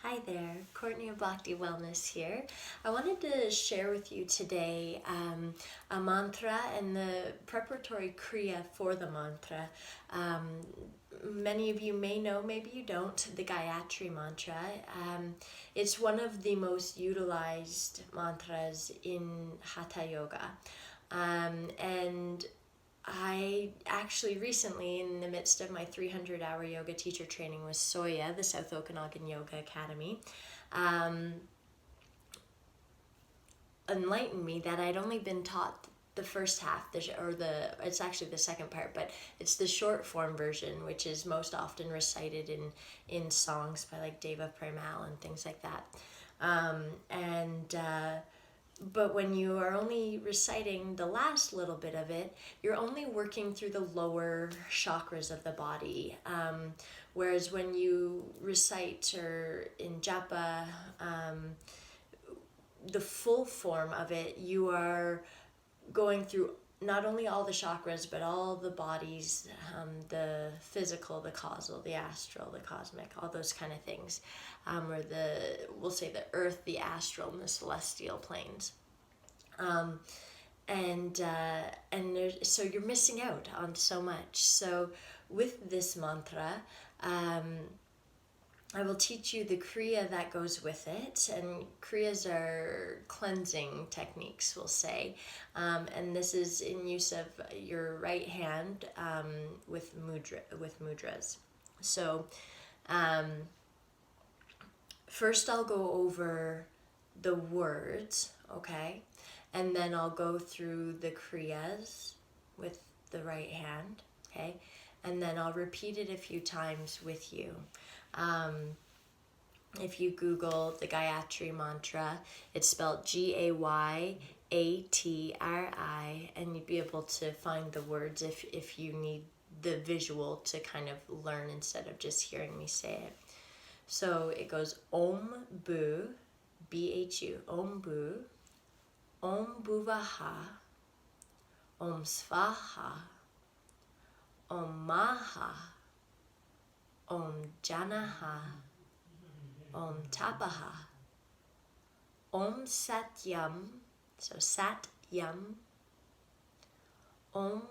Hi there, Courtney of Bhakti Wellness here. I wanted to share with you today a mantra and the preparatory Kriya for the mantra. Many of you may know, maybe you don't, the Gayatri Mantra. It's one of the most utilized mantras in Hatha Yoga. And I actually recently, in the midst of my 300-hour yoga teacher training with Soya, the South Okanagan Yoga Academy, enlightened me that I'd only been taught the first half, it's actually the second part, but it's the short form version, which is most often recited in songs by like Deva Premal and things like that. But when you are only reciting the last little bit of it, you're only working through the lower chakras of the body. Whereas when you recite or in Japa, the full form of it, you are going through not only all the chakras, but all the bodies, the physical, the causal, the astral, the cosmic, all those kind of things. Or we'll say the earth, the astral, and the celestial planes. So you're missing out on so much. So with this mantra, I will teach you the Kriya that goes with it, and Kriyas are cleansing techniques, we'll say, and this is in use of your right hand with mudras. So first I'll go over the words, okay, and then I'll go through the Kriyas with the right hand, okay, and then I'll repeat it a few times with you. If you Google the Gayatri Mantra, it's spelled Gayatri, and you'd be able to find the words if you need the visual to kind of learn instead of just hearing me say it. So it goes Om Bu, B-H-U, Om Bu, Om Bhuvaha, Om Svaha, Om Maha, Om Janaha, Om Tapaha, Om Satyam, so Satyam, Om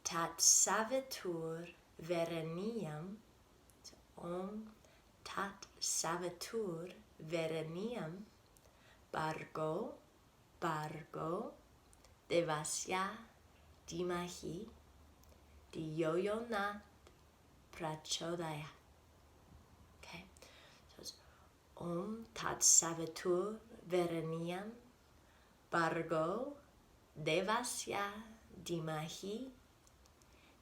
Tat Savitur Vereniyam, so Om Tat Savitur Vereniyam, Bargo, Devasya Dimahi, Diyo Nat Prachodaya. Okay, so it's Om Tat Savitur Vereniyam, Bargo, Devasya Dimahi,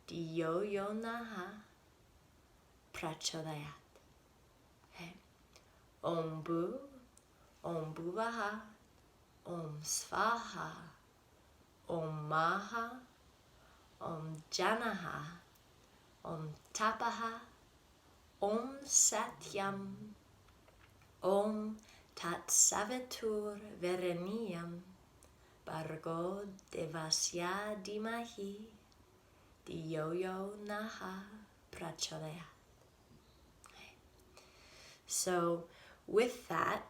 Diyo Nat Prachodayat. Okay, Om Bu, Om Bhuvaha, Om Svaha, Om Maha, Om Janaha, Om Tapaha, Om Satyam, Om Tat Savitur Vereniyam, Bargo Devasya Dimahi, Diyo Naha Prachodayat. Okay. So with that,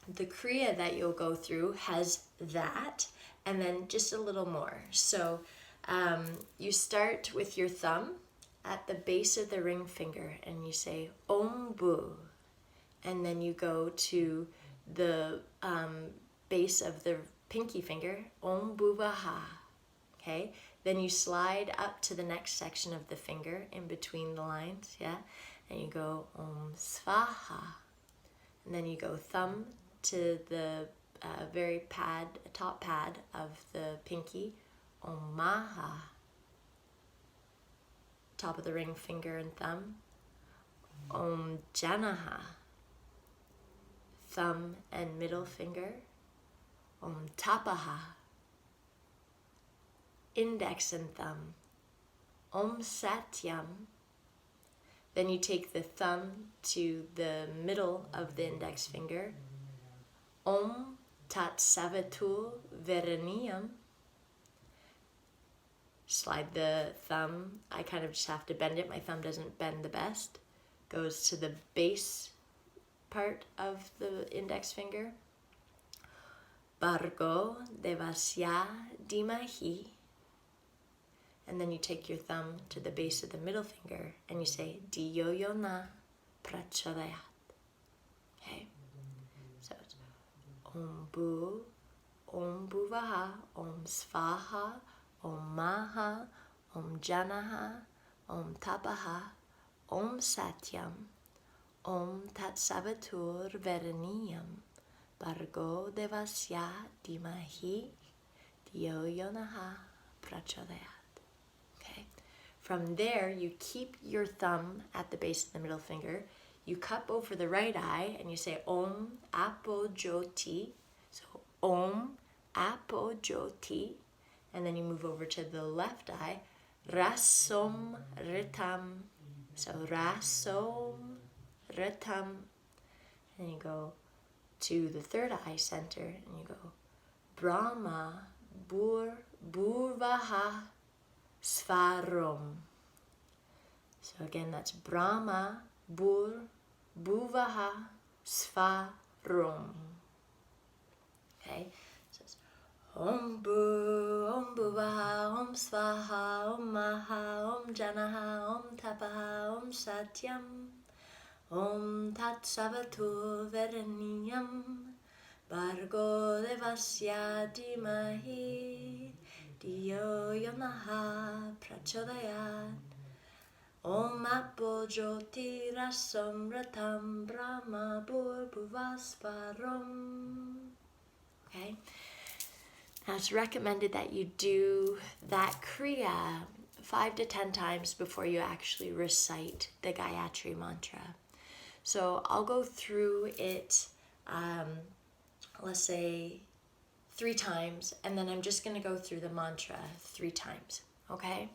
the Kriya that you'll go through has that, and then just a little more. So you start with your thumb at the base of the ring finger, and you say Om Bu, and then you go to the base of the pinky finger, Om Bhuvaha, okay? Then you slide up to the next section of the finger in between the lines, yeah? And you go Om Svaha, and then you go thumb to the very top pad of the pinky, Om Maha, top of the ring finger and thumb, Om Janaha, thumb and middle finger, Om Tapaha, index and thumb, Om Satyam. Then you take the thumb to the middle of the index finger, Om Tat Savitur Vereniyam. Slide the thumb, I kind of just have to bend it, my thumb doesn't bend the best, goes to the base part of the index finger. Bhargo devasya dhimahi. And then you take your thumb to the base of the middle finger and you say Diyo Yona Prachodayat. Okay? So it's Om Bu, Om Bhuvaha, Om Svaha, Om Maha, Om Janaha, Om Tapaha, Om Satyam, Om Tat Savatur Veraniyam, Bhargo Devasya Dhimahi, Diyo Yonaha Prachodayat. Okay. From there, you keep your thumb at the base of the middle finger. You cup over the right eye and you say Om Apo Jyoti. So Om Apo Jyoti. And then you move over to the left eye. Rasom Ritam. So Rasom Ritam. And you go to the third eye center and you go Brahma Bhurvaha Svarom. So again, that's Brahma Bhuvaha Svarom. Okay, so it's Om Bhuvaha, Om Svaha, Om Maha, Om Janaha, Om Tapaha, Om Satyam, Om Tat Savatu Veraniyam, Bhargo Devasya Dhimahi, Diyo Yonaha Prachodayat. Om Apo Jyoti Rasam Ratam Brahma Bhuvasvaram. Okay. Now it's recommended that you do that Kriya 5 to 10 times before you actually recite the Gayatri Mantra. So I'll go through it, let's say 3 times, and then I'm just going to go through the mantra 3 times, okay?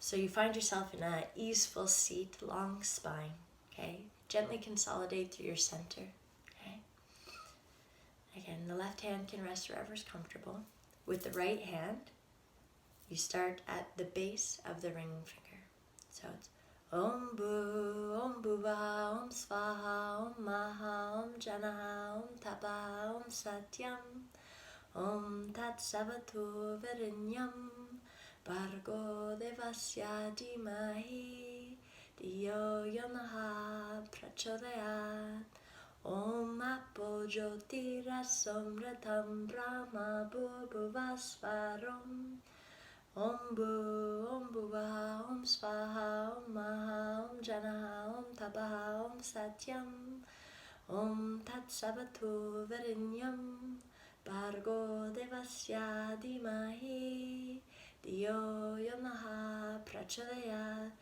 So you find yourself in an easeful seat, long spine, okay? Gently consolidate through your center, okay? Again, the left hand can rest wherever is comfortable. With the right hand, you start at the base of the ring finger. So it's Om Bhuva, Om Svaha, Om Maha, Om Janaha, Om Tapaha, Om Satyam, Om Tat Savatu Verinyam, Bhargo Devasya Dhimahi, Diyo Yonaha Prachodayat. Om Apo Jyoti Rasam Ratam Brahma Bhuvasvaram. Om Bhuva, Om Svaha, Om Maha, Om Janaha, Om Tapaha, Om Satyam, Om Tat Savatu Verinyam, Bhargo Devasya Dhimahi, Diyo Yonaha Prachodayat.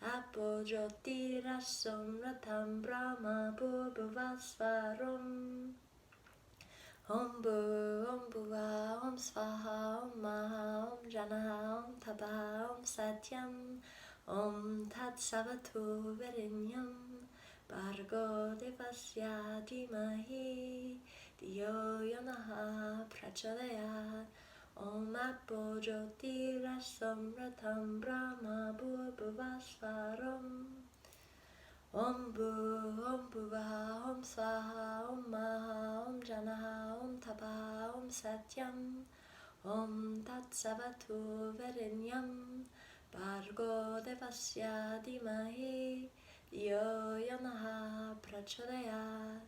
Apo Jyoti Rasam Ratam Brahma Bhuvasvaram. Om Bhuva, Om Svaha, Om Maha, Om Janaha, Om Tapaha, Om Satyam, Om Tat Savatu Verinyam, Bhargo Devasya Dhimahi, Diyo Yonaha Prachodayat. Om Apo Jyoti Rasam Ratam Brahma Bhuvasvaram. Om Bhuva, Om Svaha, Om Maha, Om Janaha, Om Tapaha, Om Satyam, Om Tat Savatu Verinyam, Bhargo Devasya Dhimahi, Diyo Yonaha Prachodayat.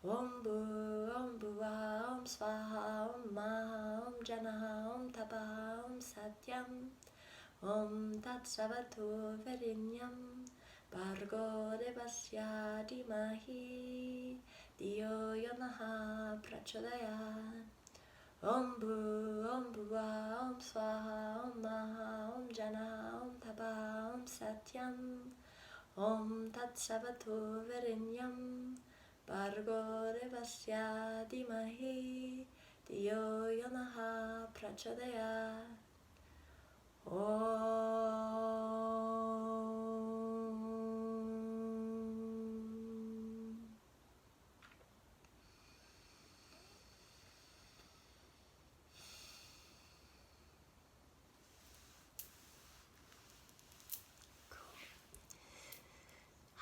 Om Bhuva, Om Svaha, Om Maha, Om Janaha, Om Tapaha, Om Satyam, Om Tat Savatu Verinyam, Bhargo Devasya Dhimahi, Diyo Yonaha Prachodayat. Om Bhuva, Om Svaha, Om Maha, Om Janaha, Om Tapaha, Om Satyam, Om Tat Savatu Verinyam, Bhargo Devasya Dhimahi, Diyo Yonaha Prachodayat.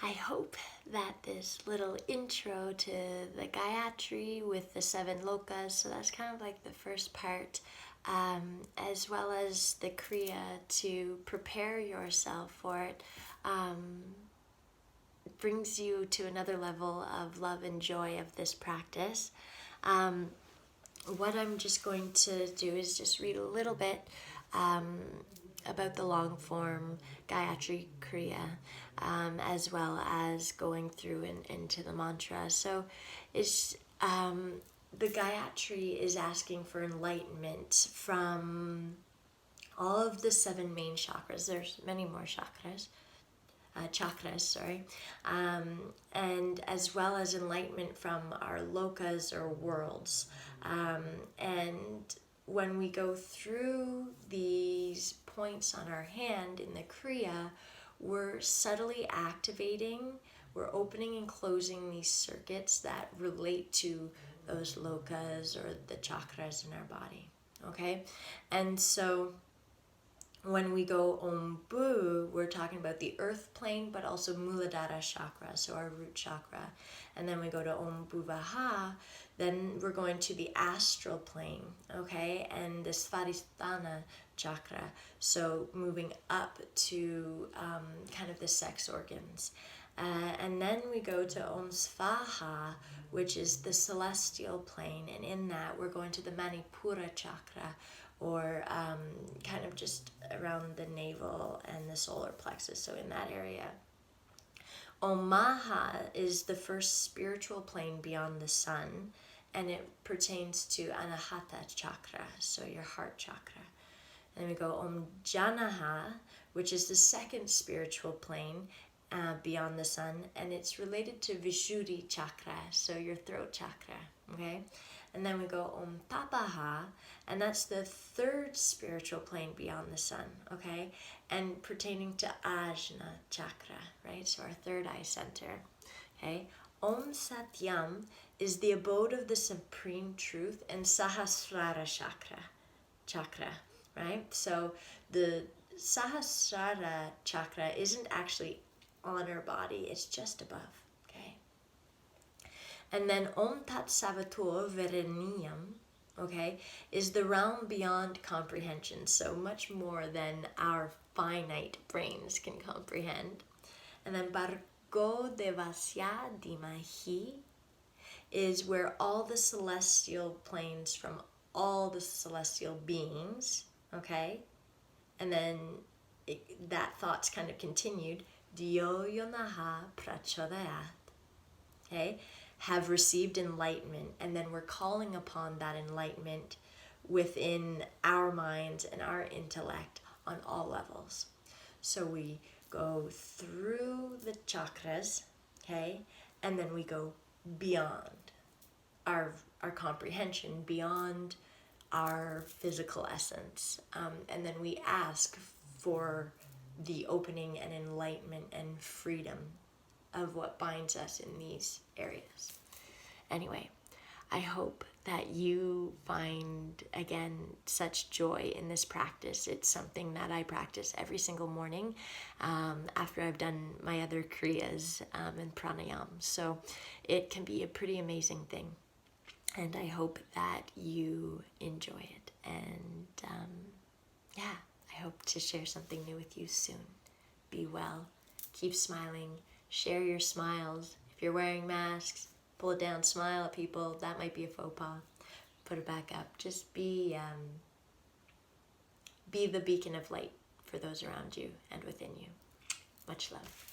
I hope that this little intro to the Gayatri with the 7 lokas, so that's kind of like the first part, as well as the Kriya to prepare yourself for it, brings you to another level of love and joy of this practice. What I'm just going to do is just read a little bit about the long form Gayatri Kriya, as well as going through into the mantra. So it's the Gayatri is asking for enlightenment from all of the 7 main chakras. There's many more chakras, and as well as enlightenment from our lokas or worlds. And when we go through these points on our hand in the Kriya, we're subtly activating, we're opening and closing these circuits that relate to those lokas or the chakras in our body, okay? And so when we go Om Bu, we're talking about the earth plane, but also Muladhara chakra, so our root chakra. And then we go to Om Bhuvaha, then we're going to the astral plane, okay, and the Svadhisthana chakra, so moving up to kind of the sex organs. And then we go to Om Svaha, which is the celestial plane, and in that we're going to the Manipura chakra, or kind of just around the navel and the solar plexus, so in that area. Om Maha is the first spiritual plane beyond the sun, and it pertains to Anahata chakra, so your heart chakra. And then we go Om Janaha, which is the second spiritual plane beyond the sun, and it's related to Vishuddhi chakra, so your throat chakra, okay? And then we go Om Tapaha, and that's the third spiritual plane beyond the sun, okay? And pertaining to Ajna chakra, right? So our third eye center, okay? Om Satyam is the abode of the supreme truth and Sahasrara chakra, right? So the Sahasrara chakra isn't actually on our body, it's just above. And then Om Tat Savatur Vereniyam, okay, is the realm beyond comprehension, so much more than our finite brains can comprehend. And then Bhargo Devasya Dimahi is where all the celestial planes from all the celestial beings, okay, and then that thought's kind of continued, Diyo Yonaha Prachodayat, okay, have received enlightenment, and then we're calling upon that enlightenment within our minds and our intellect on all levels. So we go through the chakras, okay, and then we go beyond our comprehension, beyond our physical essence, and then we ask for the opening and enlightenment and freedom of what binds us in these areas. Anyway, I hope that you find, again, such joy in this practice. It's something that I practice every single morning after I've done my other kriyas and pranayam. So it can be a pretty amazing thing. And I hope that you enjoy it. And I hope to share something new with you soon. Be well. Keep smiling. Share your smiles. If you're wearing masks, pull it down, smile at people. That might be a faux pas. Put it back up. Just be the beacon of light for those around you and within you. Much love.